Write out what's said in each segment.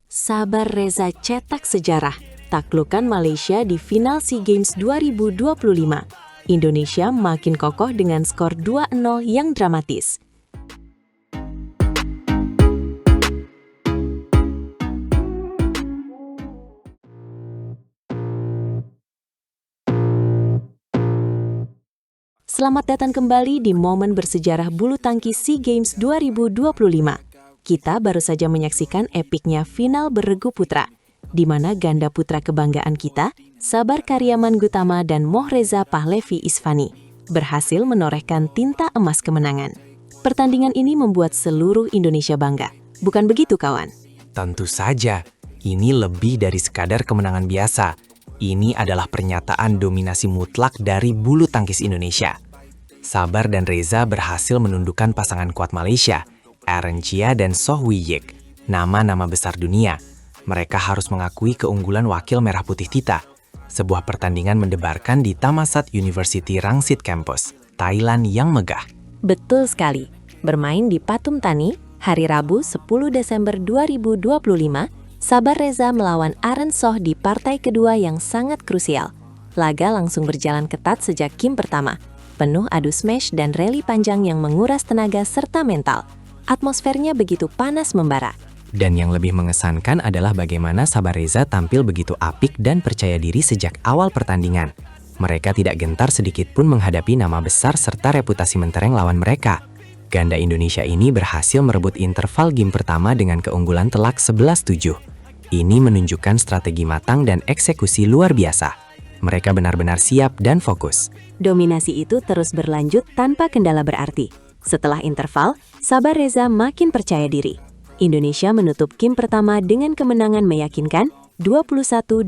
Sabar Reza cetak sejarah, taklukkan Malaysia di final SEA Games 2025. Indonesia makin kokoh dengan skor 2-0 yang dramatis. Selamat datang kembali di momen bersejarah bulu tangkis SEA Games 2025. Kita baru saja menyaksikan epiknya final beregu putra, di mana ganda putra kebanggaan kita, Sabar Karyaman Gutama dan Mohreza Pahlevi Isfani, berhasil menorehkan tinta emas kemenangan. Pertandingan ini membuat seluruh Indonesia bangga. Bukan begitu, kawan? Tentu saja, ini lebih dari sekadar kemenangan biasa. Ini adalah pernyataan dominasi mutlak dari bulu tangkis Indonesia. Sabar dan Reza berhasil menundukkan pasangan kuat Malaysia, Aaron Chia dan Soh Wee Yik, nama-nama besar dunia. Mereka harus mengakui keunggulan wakil merah putih kita. Sebuah pertandingan mendebarkan di Thammasat University Rangsit Campus, Thailand yang megah. Betul sekali. Bermain di Pathum Thani, hari Rabu 10 Desember 2025, Sabar Reza melawan Aaron Soh di partai kedua yang sangat krusial. Laga langsung berjalan ketat sejak game pertama, penuh adu smash dan rally panjang yang menguras tenaga serta mental. Atmosfernya begitu panas membara. Dan yang lebih mengesankan adalah bagaimana Sabar Reza tampil begitu apik dan percaya diri sejak awal pertandingan. Mereka tidak gentar sedikit pun menghadapi nama besar serta reputasi mentereng lawan mereka. Ganda Indonesia ini berhasil merebut interval game pertama dengan keunggulan telak 11-7. Ini menunjukkan strategi matang dan eksekusi luar biasa. Mereka benar-benar siap dan fokus. Dominasi itu terus berlanjut tanpa kendala berarti. Setelah interval, Sabar Reza makin percaya diri. Indonesia menutup game pertama dengan kemenangan meyakinkan 21-12.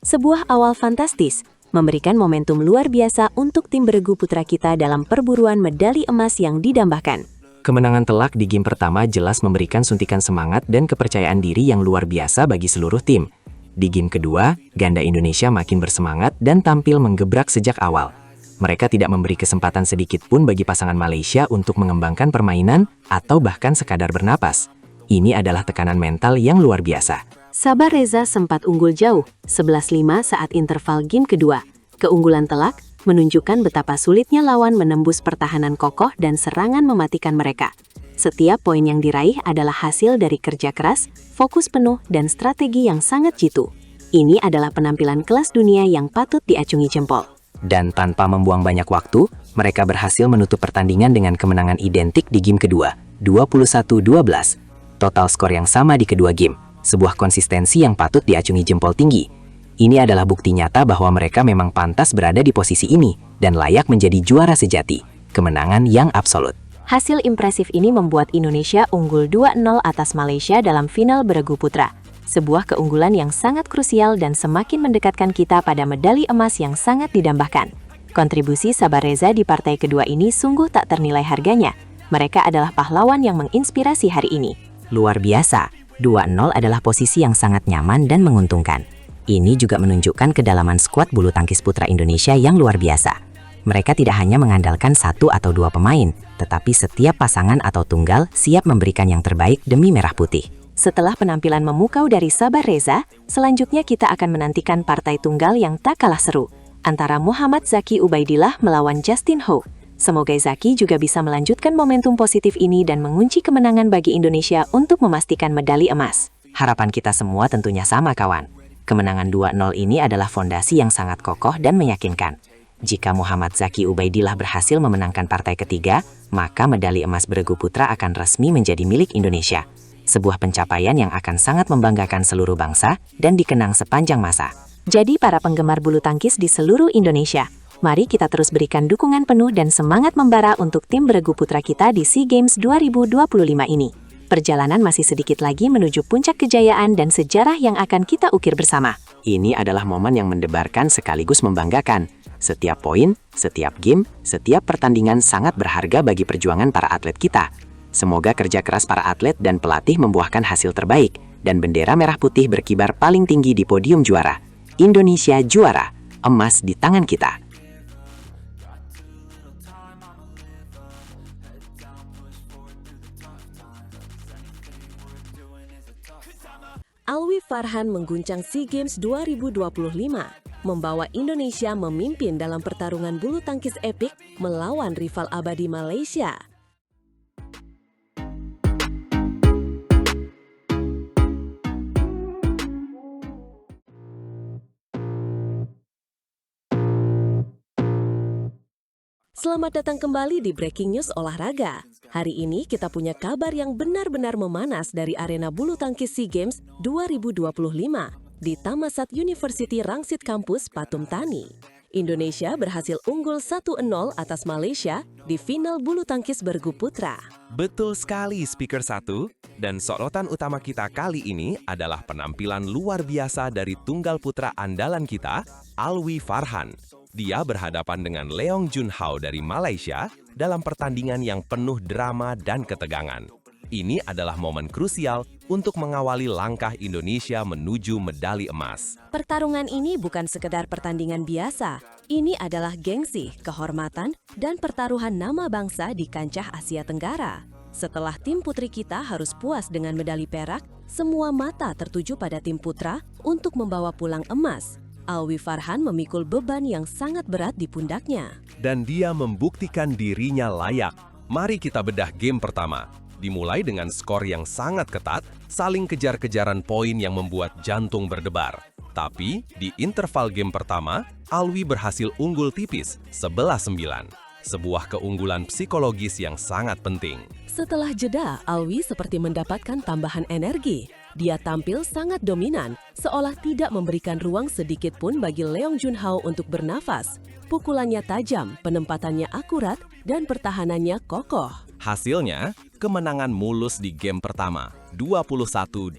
Sebuah awal fantastis, memberikan momentum luar biasa untuk tim beregu putra kita dalam perburuan medali emas yang didambakan. Kemenangan telak di game pertama jelas memberikan suntikan semangat dan kepercayaan diri yang luar biasa bagi seluruh tim. Di game kedua, ganda Indonesia makin bersemangat dan tampil menggebrak sejak awal. Mereka tidak memberi kesempatan sedikit pun bagi pasangan Malaysia untuk mengembangkan permainan atau bahkan sekadar bernapas. Ini adalah tekanan mental yang luar biasa. Sabar Reza sempat unggul jauh, 11-5 saat interval game kedua. Keunggulan telak menunjukkan betapa sulitnya lawan menembus pertahanan kokoh dan serangan mematikan mereka. Setiap poin yang diraih adalah hasil dari kerja keras, fokus penuh, dan strategi yang sangat jitu. Ini adalah penampilan kelas dunia yang patut diacungi jempol. Dan tanpa membuang banyak waktu, mereka berhasil menutup pertandingan dengan kemenangan identik di game kedua, 21-12. Total skor yang sama di kedua game, sebuah konsistensi yang patut diacungi jempol tinggi. Ini adalah bukti nyata bahwa mereka memang pantas berada di posisi ini dan layak menjadi juara sejati. Kemenangan yang absolut. Hasil impresif ini membuat Indonesia unggul 2-0 atas Malaysia dalam final beregu putra. Sebuah keunggulan yang sangat krusial dan semakin mendekatkan kita pada medali emas yang sangat didambakan. Kontribusi Sabar Reza di partai kedua ini sungguh tak ternilai harganya. Mereka adalah pahlawan yang menginspirasi hari ini. Luar biasa, 2-0 adalah posisi yang sangat nyaman dan menguntungkan. Ini juga menunjukkan kedalaman skuad bulu tangkis putra Indonesia yang luar biasa. Mereka tidak hanya mengandalkan satu atau dua pemain, tetapi setiap pasangan atau tunggal siap memberikan yang terbaik demi merah putih. Setelah penampilan memukau dari Sabar Reza, selanjutnya kita akan menantikan partai tunggal yang tak kalah seru, antara Muhammad Zaki Ubaidillah melawan Justin Ho. Semoga Zaki juga bisa melanjutkan momentum positif ini dan mengunci kemenangan bagi Indonesia untuk memastikan medali emas. Harapan kita semua tentunya sama, kawan. Kemenangan 2-0 ini adalah fondasi yang sangat kokoh dan meyakinkan. Jika Muhammad Zaki Ubaidillah berhasil memenangkan partai ketiga, maka medali emas beregu putra akan resmi menjadi milik Indonesia. Sebuah pencapaian yang akan sangat membanggakan seluruh bangsa dan dikenang sepanjang masa. Jadi para penggemar bulu tangkis di seluruh Indonesia, mari kita terus berikan dukungan penuh dan semangat membara untuk tim beregu putra kita di SEA Games 2025 ini. Perjalanan masih sedikit lagi menuju puncak kejayaan dan sejarah yang akan kita ukir bersama. Ini adalah momen yang mendebarkan sekaligus membanggakan. Setiap poin, setiap game, setiap pertandingan sangat berharga bagi perjuangan para atlet kita. Semoga kerja keras para atlet dan pelatih membuahkan hasil terbaik, dan bendera merah putih berkibar paling tinggi di podium juara. Indonesia juara, emas di tangan kita. Alwi Farhan mengguncang SEA Games 2025, membawa Indonesia memimpin dalam pertarungan bulu tangkis epik melawan rival abadi Malaysia. Selamat datang kembali di Breaking News Olahraga. Hari ini kita punya kabar yang benar-benar memanas dari arena bulu tangkis SEA Games 2025 di Thammasat University Rangsit Kampus Pathum Thani. Indonesia berhasil unggul 1-0 atas Malaysia di final bulu tangkis bergu putra. Betul sekali, Speaker 1. Dan sorotan utama kita kali ini adalah penampilan luar biasa dari tunggal putra andalan kita, Alwi Farhan. Dia berhadapan dengan Leong Jun Hao dari Malaysia dalam pertandingan yang penuh drama dan ketegangan. Ini adalah momen krusial untuk mengawali langkah Indonesia menuju medali emas. Pertarungan ini bukan sekedar pertandingan biasa. Ini adalah gengsi, kehormatan, dan pertaruhan nama bangsa di kancah Asia Tenggara. Setelah tim putri kita harus puas dengan medali perak, semua mata tertuju pada tim putra untuk membawa pulang emas. Alwi Farhan memikul beban yang sangat berat di pundaknya. Dan dia membuktikan dirinya layak. Mari kita bedah game pertama. Dimulai dengan skor yang sangat ketat, saling kejar-kejaran poin yang membuat jantung berdebar. Tapi, di interval game pertama, Alwi berhasil unggul tipis, 11-9. Sebuah keunggulan psikologis yang sangat penting. Setelah jeda, Alwi seperti mendapatkan tambahan energi. Dia tampil sangat dominan, seolah tidak memberikan ruang sedikit pun bagi Leong Jun Hao untuk bernafas. Pukulannya tajam, penempatannya akurat, dan pertahanannya kokoh. Hasilnya, kemenangan mulus di game pertama, 21-12.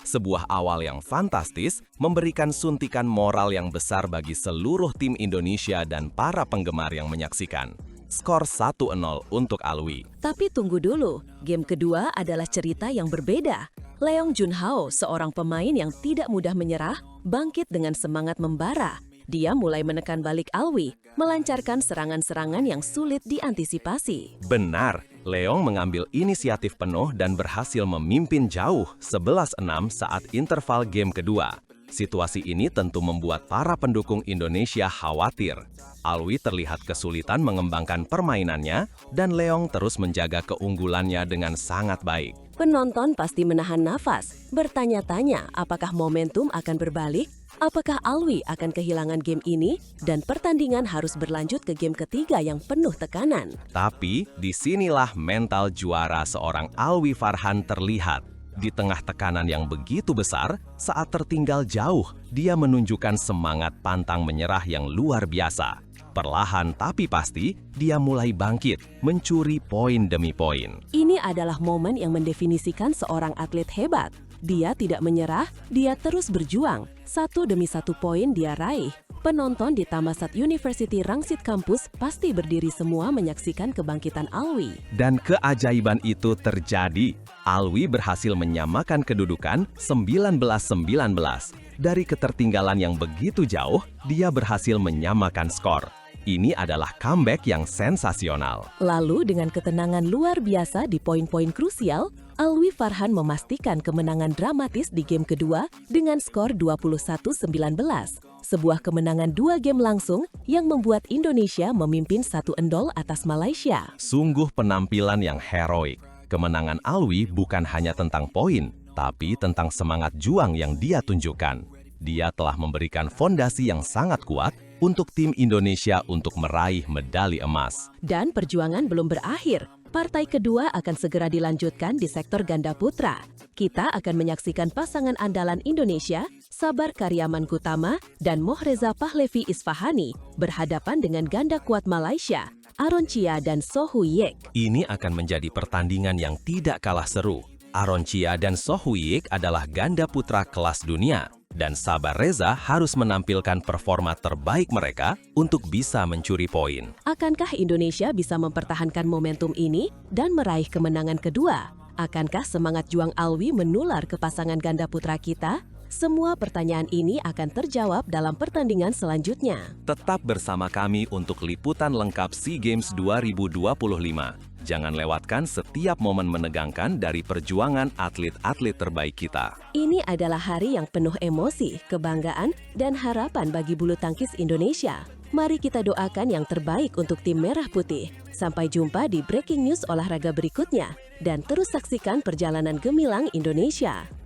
Sebuah awal yang fantastis, memberikan suntikan moral yang besar bagi seluruh tim Indonesia dan para penggemar yang menyaksikan. Skor 1-0 untuk Alwi. Tapi tunggu dulu, game kedua adalah cerita yang berbeda. Leong Jun Hao, seorang pemain yang tidak mudah menyerah, bangkit dengan semangat membara. Dia mulai menekan balik Alwi, melancarkan serangan-serangan yang sulit diantisipasi. Benar, Leong mengambil inisiatif penuh dan berhasil memimpin jauh 11-6 saat interval game kedua. Situasi ini tentu membuat para pendukung Indonesia khawatir. Alwi terlihat kesulitan mengembangkan permainannya dan Leong terus menjaga keunggulannya dengan sangat baik. Penonton pasti menahan nafas, bertanya-tanya apakah momentum akan berbalik, apakah Alwi akan kehilangan game ini, dan pertandingan harus berlanjut ke game ketiga yang penuh tekanan. Tapi, disinilah mental juara seorang Alwi Farhan terlihat. Di tengah tekanan yang begitu besar, saat tertinggal jauh, dia menunjukkan semangat pantang menyerah yang luar biasa. Perlahan tapi pasti, dia mulai bangkit, mencuri poin demi poin. Ini adalah momen yang mendefinisikan seorang atlet hebat. Dia tidak menyerah, dia terus berjuang. Satu demi satu poin dia raih. Penonton di Thammasat University Rangsit Kampus pasti berdiri semua menyaksikan kebangkitan Alwi. Dan keajaiban itu terjadi. Alwi berhasil menyamakan kedudukan 19-19. Dari ketertinggalan yang begitu jauh, dia berhasil menyamakan skor. Ini adalah comeback yang sensasional. Lalu dengan ketenangan luar biasa di poin-poin krusial, Alwi Farhan memastikan kemenangan dramatis di game kedua dengan skor 21-19. Sebuah kemenangan 2 game langsung yang membuat Indonesia memimpin 1-0 atas Malaysia. Sungguh penampilan yang heroik. Kemenangan Alwi bukan hanya tentang poin, tapi tentang semangat juang yang dia tunjukkan. Dia telah memberikan fondasi yang sangat kuat untuk tim Indonesia untuk meraih medali emas. Dan perjuangan belum berakhir. Partai kedua akan segera dilanjutkan di sektor ganda putra. Kita akan menyaksikan pasangan andalan Indonesia, Sabar Karyaman Kutama dan Mohreza Pahlevi Isfahani berhadapan dengan ganda kuat Malaysia, Aron Chia dan Soh Huyik. Ini akan menjadi pertandingan yang tidak kalah seru. Aron Chia dan Soh Huyik adalah ganda putra kelas dunia. Dan Sabar Reza harus menampilkan performa terbaik mereka untuk bisa mencuri poin. Akankah Indonesia bisa mempertahankan momentum ini dan meraih kemenangan kedua? Akankah semangat juang Alwi menular ke pasangan ganda putra kita? Semua pertanyaan ini akan terjawab dalam pertandingan selanjutnya. Tetap bersama kami untuk liputan lengkap SEA Games 2025. Jangan lewatkan setiap momen menegangkan dari perjuangan atlet-atlet terbaik kita. Ini adalah hari yang penuh emosi, kebanggaan, dan harapan bagi bulu tangkis Indonesia. Mari kita doakan yang terbaik untuk tim Merah Putih. Sampai jumpa di breaking news olahraga berikutnya. Dan terus saksikan perjalanan gemilang Indonesia.